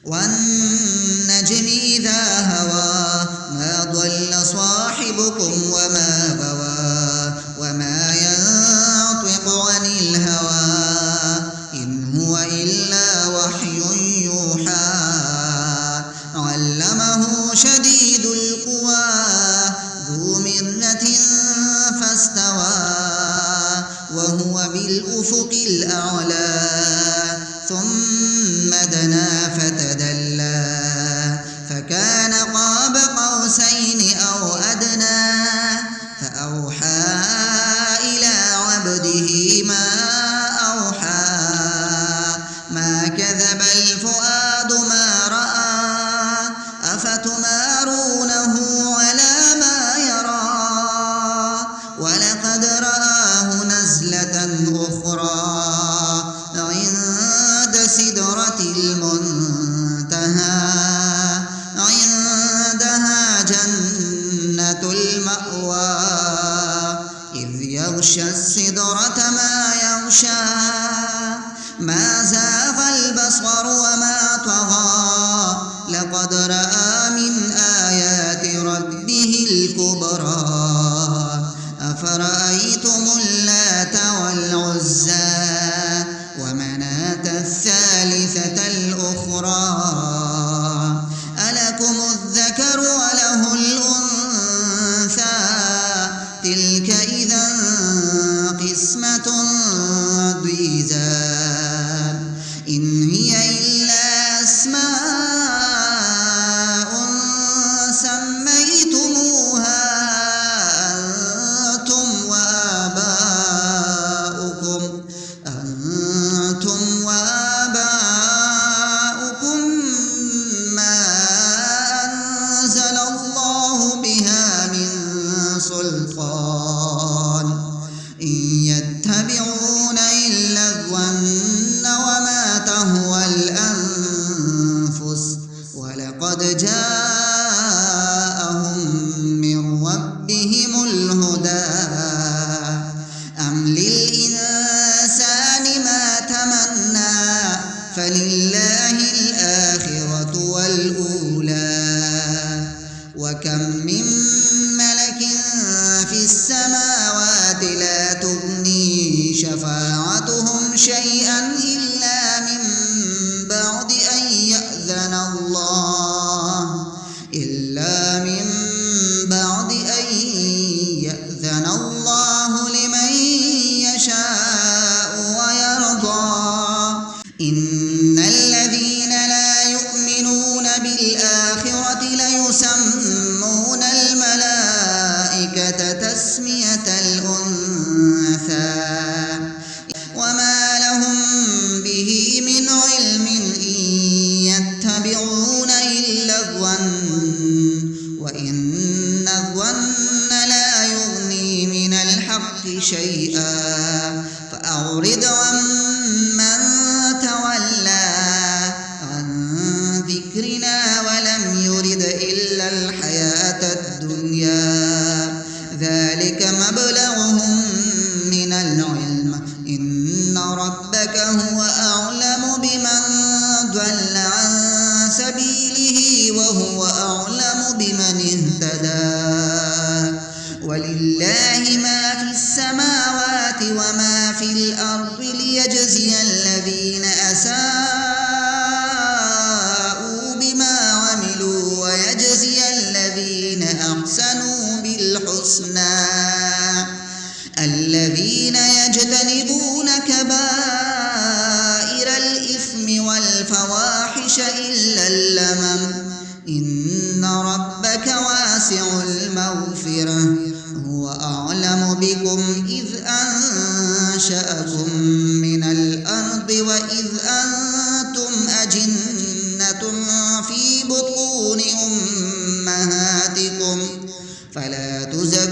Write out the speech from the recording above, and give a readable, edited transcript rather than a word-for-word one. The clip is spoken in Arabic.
والنجم إذا هوى ما ضل صاحبكم وما غوى وما ينطق عن الهوى إن هو إلا وحي يوحى علمه شديد القوى ذو مرة فاستوى وهو بالأفق الأعلى ثم دنا فتدلى فكان قاب قوسين أو أدنى فأوحى إلى عبده ما أوحى ما كذب الفؤاد ما رأى أفتمارونه على ما يرى ولقد رآه نزلة أخرى عند سدرة المنتهى عندها جنة المأوى إذ يغشى السدرة ما يغشى ما زاغ البصر وما طغى لقد رأى من آيات ربه الكبرى أفرأيتم اللات والعزى ومناة الثالثة الأخرى ألكم الذكر وله الأنثى تلك إذا قسمة ضيزى إن هي إلا أسماء سميتموها أنتم وآباؤكم ما أنزل الله بها من سلطان إن يتبعون إلا الظن وما تهوى الأنفس ولقد جاءهم من ربهم الهدى أم للإنسان ما تمنى فلله الآخرة والأولى وكم من ملك في السماوات لا تغني شفاعتهم شيئا إلا من بعد أن يأذن الله لمن يشاء ويرضى إن الذين لا يؤمنون بالآخرة ليسمون الملائكة تسمية الأنثى وما لهم به من علم إن يتبعون إلا الظن وإن الظن لا يغني من الحق شيئا فأعرض عمن تولى عن ذكرنا ولم يرد إلا الحياة الدنيا ذلك مبلغهم من العلم إن ربك هو أعلم بمن ضل عن سبيله وهو أعلم بمن اهتدى ولله ما في السماوات وما في الأرض ليجزي الذين أساءوا بما عملوا ويجزي الذين أحسنوا بالحسنى الذين يجتنبون كبائر الإثم والفواحش إلا اللمم إن ربك واسع المغفرة هو أعلم بكم إذ أنشأكم من الأرض وإذ أنتم أجنة في بطون أمهاتكم فلا تزكوا